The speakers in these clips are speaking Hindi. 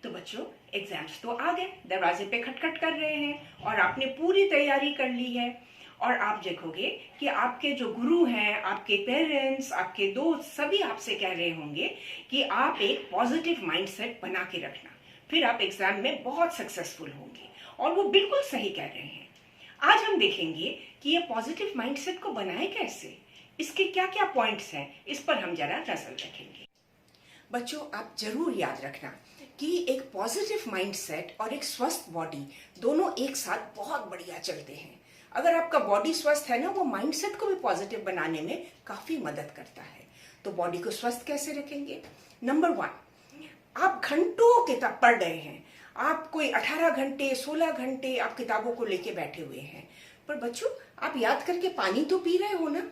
तो बच्चों, एग्जाम्स तो आ गए, दरवाजे पे खटखट कर रहे हैं और आपने पूरी तैयारी कर ली है। और आप देखोगे कि आपके जो गुरु हैं, आपके पेरेंट्स, आपके दोस्त सभी आपसे कह रहे होंगे कि आप एक पॉजिटिव माइंडसेट बना के रखना, फिर आप एग्जाम में बहुत सक्सेसफुल होंगे। और वो बिल्कुल सही कह रहे हैं। आज हम देखेंगे कि ये पॉजिटिव माइंडसेट को बनाए कैसे, इसके क्या क्या पॉइंट्स हैं, इस पर हम जरा नजर रखेंगे। बच्चों, आप जरूर याद रखना कि एक पॉजिटिव माइंडसेट और एक स्वस्थ बॉडी दोनों एक साथ बहुत बढ़िया चलते हैं। अगर आपका बॉडी स्वस्थ है ना, वो माइंडसेट को भी पॉजिटिव बनाने में काफी मदद करता है। तो बॉडी को स्वस्थ कैसे रखेंगे? नंबर 1, आप घंटों किताब पढ़ रहे हैं, आप कोई 18 घंटे 16 घंटे आप किताबों को लेके बैठे हुए हैं, पर बच्चों आप याद करके पानी तो पी रहे हो ना,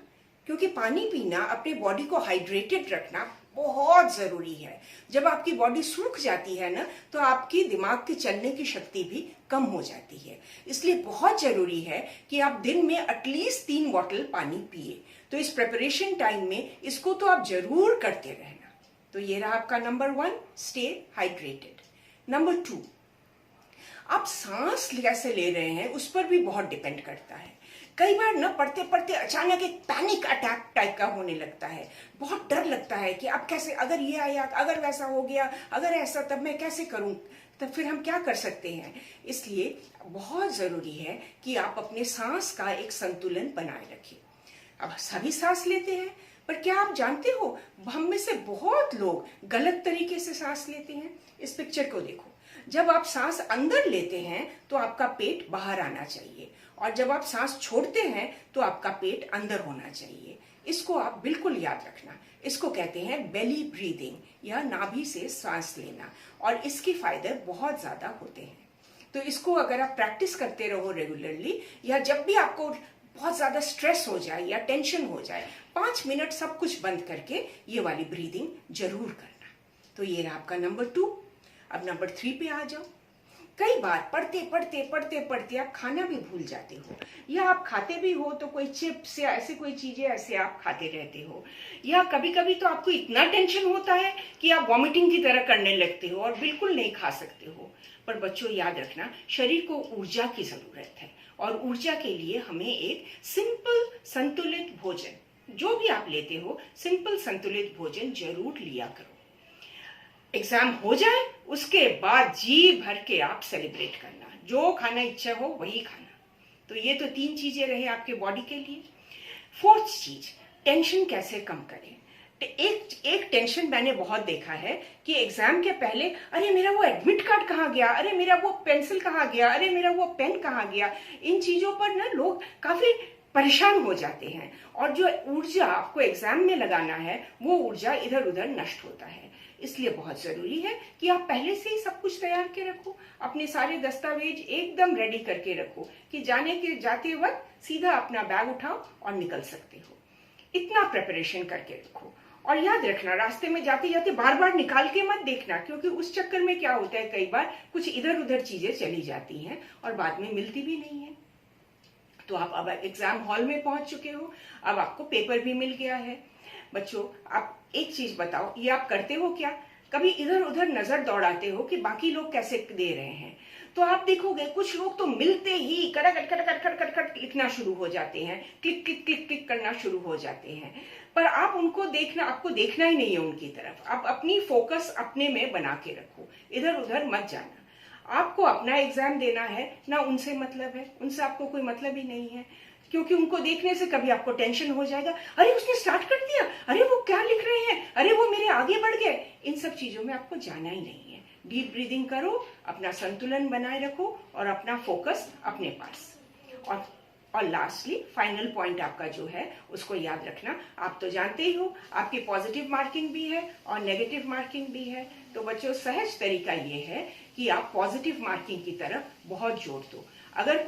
क्योंकि पानी पीना, अपने बॉडी को हाइड्रेटेड रखना बहुत जरूरी है। जब आपकी बॉडी सूख जाती है ना, तो आपकी दिमाग के चलने की शक्ति भी कम हो जाती है। इसलिए बहुत जरूरी है कि आप दिन में एटलीस्ट 3 बॉटल पानी पिए। तो इस प्रिपरेशन टाइम में इसको तो आप जरूर करते रहना। तो ये रहा आपका नंबर 1, स्टे हाइड्रेटेड। नंबर 2, आप सांस कैसे ले रहे हैं उस पर भी बहुत डिपेंड करता है। कई बार ना पढ़ते पढ़ते अचानक एक पैनिक अटैक टाइप का होने लगता है, बहुत डर लगता है कि अब कैसे, अगर ये आया, अगर वैसा हो गया, अगर ऐसा, तब मैं कैसे करूं, तब फिर हम क्या कर सकते हैं। इसलिए बहुत जरूरी है कि आप अपने सांस का एक संतुलन बनाए रखें। अब सभी सांस लेते हैं, पर क्या आप जानते हो हम में से बहुत लोग गलत तरीके से सांस लेते हैं। इस पिक्चर को देखो, जब आप सांस अंदर लेते हैं तो आपका पेट बाहर आना चाहिए, और जब आप सांस छोड़ते हैं तो आपका पेट अंदर होना चाहिए। इसको आप बिल्कुल याद रखना। इसको कहते हैं बेली ब्रीदिंग या नाभि से सांस लेना, और इसके फायदे बहुत ज्यादा होते हैं। तो इसको अगर आप प्रैक्टिस करते रहो रेगुलरली, या जब भी आपको बहुत ज्यादा स्ट्रेस हो जाए या टेंशन हो जाए, 5 मिनट सब कुछ बंद करके ये वाली ब्रीदिंग जरूर करना। तो ये रहा आपका नंबर 2। अब नंबर 3 पे आ जाओ। कई बार पढ़ते पढ़ते आप खाना भी भूल जाते हो, या आप खाते भी हो तो कोई चिप्स या ऐसे कोई चीजें ऐसे आप खाते रहते हो, या कभी कभी तो आपको इतना टेंशन होता है कि आप वॉमिटिंग की तरह करने लगते हो और बिल्कुल नहीं खा सकते हो। पर बच्चों याद रखना, शरीर को ऊर्जा की जरूरत है, और ऊर्जा के लिए हमें एक सिंपल संतुलित भोजन, जो भी आप लेते हो, सिंपल संतुलित भोजन जरूर लिया करो। एग्जाम हो जाए उसके बाद जी भर के आप सेलिब्रेट करना, जो खाना इच्छा हो वही खाना। तो ये तो 3 चीजें रहे आपके बॉडी के लिए। 4th चीज, टेंशन कैसे कम करें। एक टेंशन मैंने बहुत देखा है कि एग्जाम के पहले, अरे मेरा वो एडमिट कार्ड कहाँ गया, अरे मेरा वो पेंसिल कहाँ गया, अरे मेरा वो पेन कहाँ गया। इन चीजों पर ना लोग काफी परेशान हो जाते हैं, और जो ऊर्जा आपको एग्जाम में लगाना है वो ऊर्जा इधर उधर नष्ट होता है। इसलिए बहुत जरूरी है कि आप पहले से ही सब कुछ तैयार के रखो, अपने सारे दस्तावेज एकदम रेडी करके रखो कि जाते वक्त सीधा अपना बैग उठाओ और निकल सकते हो। इतना प्रिपरेशन करके रखो। और याद रखना, रास्ते में जाते जाते बार बार निकाल के मत देखना, क्योंकि उस चक्कर में क्या होता है, कई बार कुछ इधर उधर चीजें चली जाती हैं और बाद में मिलती भी नहीं है। तो आप अब एग्जाम हॉल में पहुंच चुके हो, अब आपको पेपर भी मिल गया है। बच्चों, आप एक चीज बताओ, ये आप करते हो क्या? कभी इधर उधर नजर दौड़ाते हो कि बाकी लोग कैसे दे रहे हैं? तो आप देखोगे कुछ लोग तो मिलते ही कड़क कड़क कड़क कड़क लिखना शुरू हो जाते हैं, क्लिक क्लिक क्लिक क्लिक करना शुरू हो जाते हैं। पर आप उनको देखना, आपको देखना ही नहीं है उनकी तरफ। आप अपनी फोकस अपने में बना के रखो, इधर उधर मत जाना। आपको अपना एग्जाम देना है ना, उनसे मतलब है, उनसे आपको कोई मतलब ही नहीं है, क्योंकि उनको देखने से कभी आपको टेंशन हो जाएगा, अरे उसने स्टार्ट कर दिया, अरे वो क्या लिख रहे हैं, अरे वो मेरे आगे बढ़ गए। इन सब चीजों में आपको जाना ही नहीं है। डीप ब्रीदिंग करो, अपना संतुलन बनाए रखो और अपना फोकस अपने पास। और लास्टली फाइनल पॉइंट आपका जो है उसको याद रखना, आप तो जानते ही हो आपकी पॉजिटिव मार्किंग भी है और नेगेटिव मार्किंग भी है। तो बच्चों, सहज तरीका ये है कि आप पॉजिटिव मार्किंग की तरफ बहुत जोर दो। अगर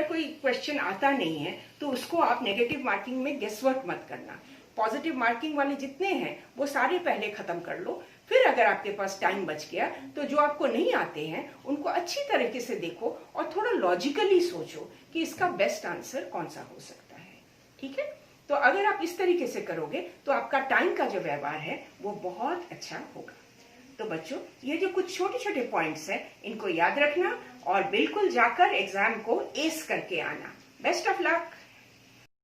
कोई क्वेश्चन आता नहीं है तो उसको आप नेगेटिव मार्किंग में गेसवर्क मत करना। पॉजिटिव मार्किंग वाले जितने हैं वो सारे पहले खत्म कर लो, फिर अगर आपके पास टाइम बच गया तो जो आपको नहीं आते हैं उनको अच्छी तरीके से देखो और थोड़ा लॉजिकली सोचो कि इसका बेस्ट आंसर कौन सा हो सकता है। ठीक है? तो अगर आप इस तरीके से करोगे तो आपका टाइम का जो व्यवहार है वो बहुत अच्छा होगा। तो बच्चों, ये जो कुछ छोटे छोटे पॉइंट्स हैं, इनको याद रखना और बिल्कुल जाकर एग्जाम को एस करके आना। Best of luck.